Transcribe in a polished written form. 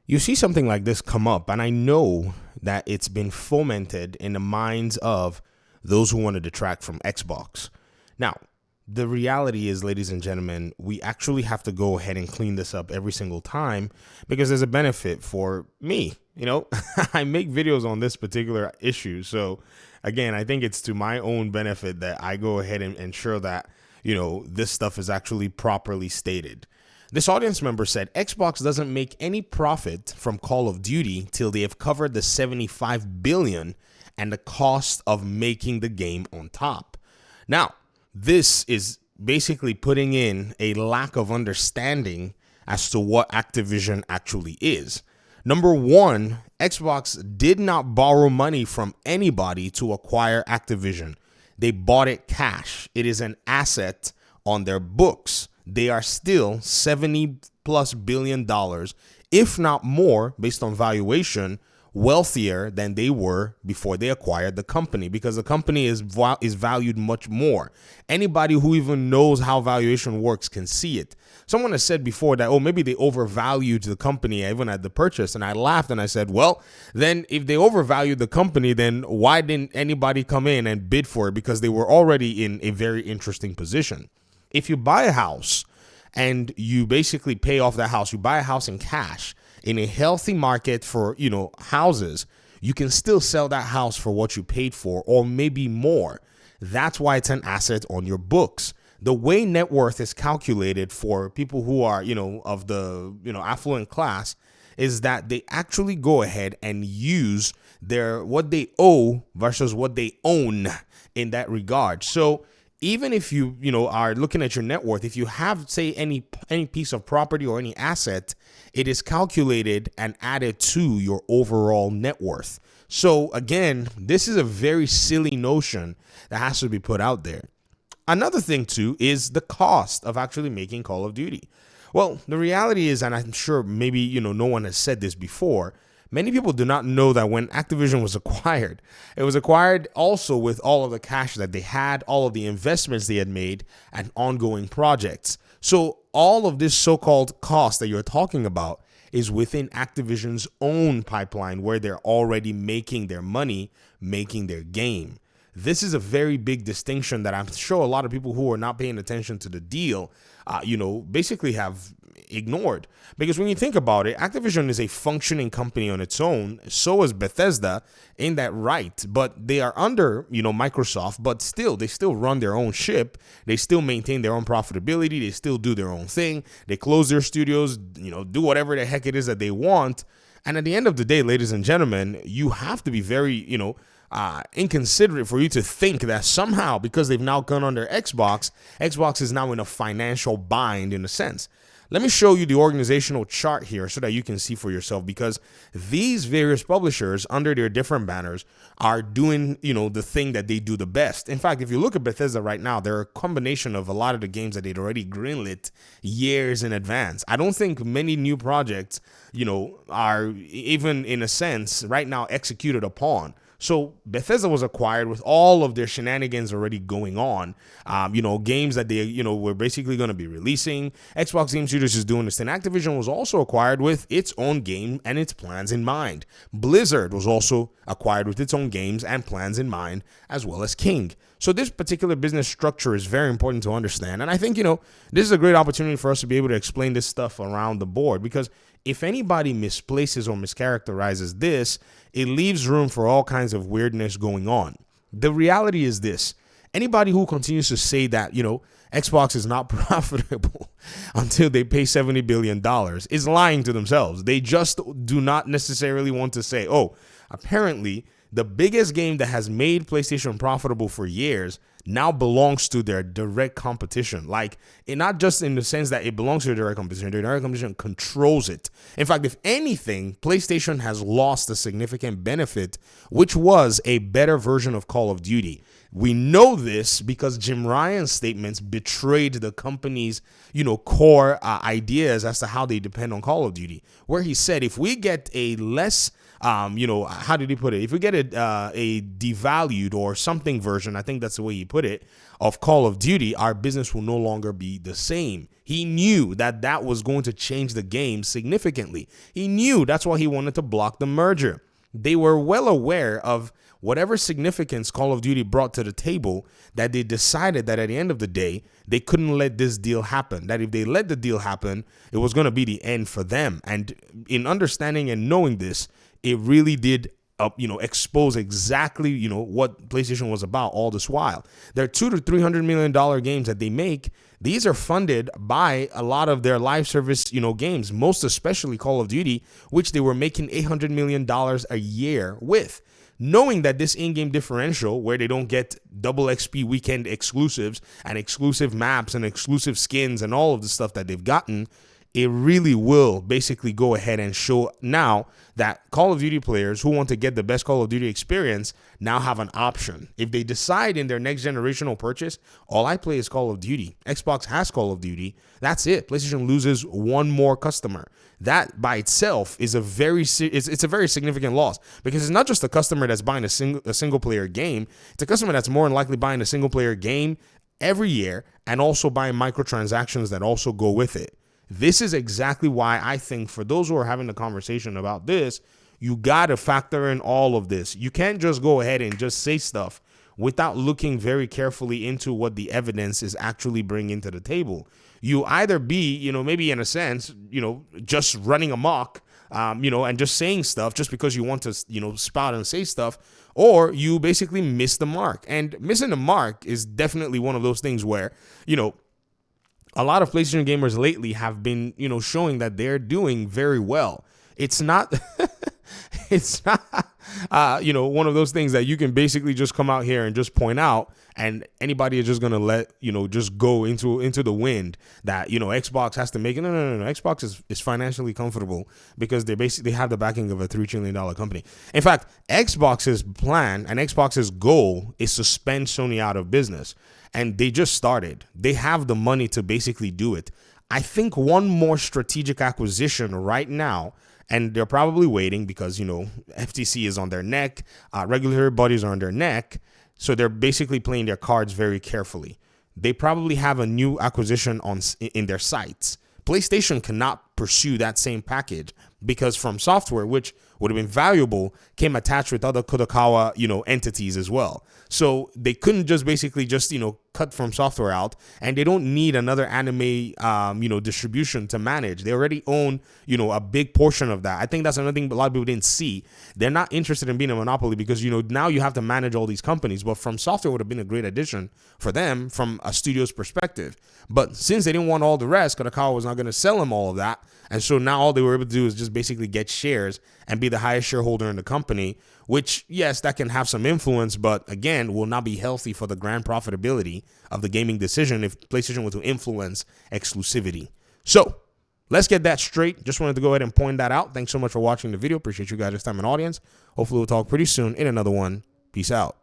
You see something like this come up, and I know that it's been fomented in the minds of those who want to detract from Xbox. Now, the reality is, ladies and gentlemen, we actually have to go ahead and clean this up every single time because there's a benefit for me. I make videos on this particular issue. So, again, I think it's to my own benefit that I go ahead and ensure that, this stuff is actually properly stated. This audience member said Xbox doesn't make any profit from Call of Duty till they have covered the 75 billion and the cost of making the game on top. Now, this is basically putting in a lack of understanding as to what Activision actually is. Number one, Xbox did not borrow money from anybody to acquire Activision. They bought it cash. It is an asset on their books. They are still $70+ billion, if not more, based on valuation, wealthier than they were before they acquired the company, because the company is valued much more. Anybody who even knows how valuation works can see it. Someone has said before that, maybe they overvalued the company even at the purchase. And I laughed and I said, well, then if they overvalued the company, then why didn't anybody come in and bid for it? Because they were already in a very interesting position. If you buy a house and you basically pay off that house, you buy a house in cash in a healthy market for, houses, you can still sell that house for what you paid for or maybe more. That's why it's an asset on your books. The way net worth is calculated for people who are, of the, affluent class is that they actually go ahead and use what they owe versus what they own in that regard. So even if you are looking at your net worth, if you have, say, any piece of property or any asset, it is calculated and added to your overall net worth. So again, this is a very silly notion that has to be put out there. Another thing too is the cost of actually making Call of Duty. Well, the reality is, and I'm sure maybe no one has said this before, many people do not know that when Activision was acquired, it was acquired also with all of the cash that they had, all of the investments they had made, and ongoing projects. So all of this so-called cost that you're talking about is within Activision's own pipeline where they're already making their money, making their game. This is a very big distinction that I'm sure a lot of people who are not paying attention to the deal, basically have ignored. Because when you think about it, Activision is a functioning company on its own. So is Bethesda in that right. But they are under, Microsoft, but they still run their own ship. They still maintain their own profitability. They still do their own thing. They close their studios, do whatever the heck it is that they want. And at the end of the day, ladies and gentlemen, you have to be very, inconsiderate for you to think that somehow, because they've now gone under Xbox is now in a financial bind in a sense. Let me show you the organizational chart here so that you can see for yourself, because these various publishers under their different banners are doing, the thing that they do the best. In fact, if you look at Bethesda right now, they're a combination of a lot of the games that they'd already greenlit years in advance. I don't think many new projects, are even in a sense right now executed upon. So Bethesda was acquired with all of their shenanigans already going on. Games that they, were basically going to be releasing. Xbox Game Studios is doing this. And Activision was also acquired with its own game and its plans in mind. Blizzard was also acquired with its own games and plans in mind, as well as King. So this particular business structure is very important to understand. And I think, this is a great opportunity for us to be able to explain this stuff around the board, because if anybody misplaces or mischaracterizes this, it leaves room for all kinds of weirdness going on. The reality is this: anybody who continues to say that, Xbox is not profitable until they pay $70 billion is lying to themselves. They just do not necessarily want to say, apparently the biggest game that has made PlayStation profitable for years now belongs to their direct competition. Like, not just in the sense that it belongs to their direct competition. Their direct competition controls it. In fact, if anything, PlayStation has lost a significant benefit, which was a better version of Call of Duty. We know this because Jim Ryan's statements betrayed the company's, core ideas as to how they depend on Call of Duty, where he said, if we get a less how did he put it? If we get a devalued or something version, I think that's the way he put it, of Call of Duty, our business will no longer be the same. He knew that that was going to change the game significantly. He knew that's why he wanted to block the merger. They were well aware of whatever significance Call of Duty brought to the table, that they decided that at the end of the day, they couldn't let this deal happen. That if they let the deal happen, it was going to be the end for them. And in understanding and knowing this, it really did expose exactly, what PlayStation was about all this while. They're $200 to $300 million games that they make. These are funded by a lot of their live service, games, most especially Call of Duty, which they were making $800 million a year with. Knowing that this in-game differential, where they don't get double XP weekend exclusives and exclusive maps and exclusive skins and all of the stuff that they've gotten, it really will basically go ahead and show now that Call of Duty players who want to get the best Call of Duty experience now have an option. If they decide in their next generational purchase, all I play is Call of Duty, Xbox has Call of Duty, that's it. PlayStation loses one more customer. That by itself is a very significant loss, because it's not just a customer that's buying a single player game. It's a customer that's more than likely buying a single player game every year and also buying microtransactions that also go with it. This is exactly why I think for those who are having the conversation about this, you got to factor in all of this. You can't just go ahead and just say stuff without looking very carefully into what the evidence is actually bringing to the table. You either be, maybe in a sense, just running amok, and just saying stuff just because you want to, spout and say stuff, or you basically miss the mark. And missing the mark is definitely one of those things where, a lot of PlayStation gamers lately have been, showing that they're doing very well. It's not, one of those things that you can basically just come out here and just point out, and anybody is just going to let, just go into the wind that, Xbox has to make it. No. Xbox is financially comfortable because they basically have the backing of a $3 trillion company. In fact, Xbox's plan and Xbox's goal is to spend Sony out of business. And they just started. They have the money to basically do it. I think one more strategic acquisition right now, and they're probably waiting because, FTC is on their neck, regulatory bodies are on their neck, so they're basically playing their cards very carefully. They probably have a new acquisition in their sights. PlayStation cannot pursue that same package because From Software, which would have been valuable, came attached with other Kadokawa, entities as well. So they couldn't just basically cut From Software out, and they don't need another anime, distribution to manage. They already own, a big portion of that. I think that's another thing a lot of people didn't see. They're not interested in being a monopoly because, now you have to manage all these companies, but From Software would have been a great addition for them from a studio's perspective. But since they didn't want all the rest, Kadokawa was not going to sell them all of that. And so now all they were able to do is just basically get shares and be the highest shareholder in the company, which, yes, that can have some influence, but again, will not be healthy for the grand profitability of the gaming decision if PlayStation were to influence exclusivity. So let's get that straight. Just wanted to go ahead and point that out. Thanks so much for watching the video. Appreciate you guys' time and audience. Hopefully we'll talk pretty soon in another one. Peace out.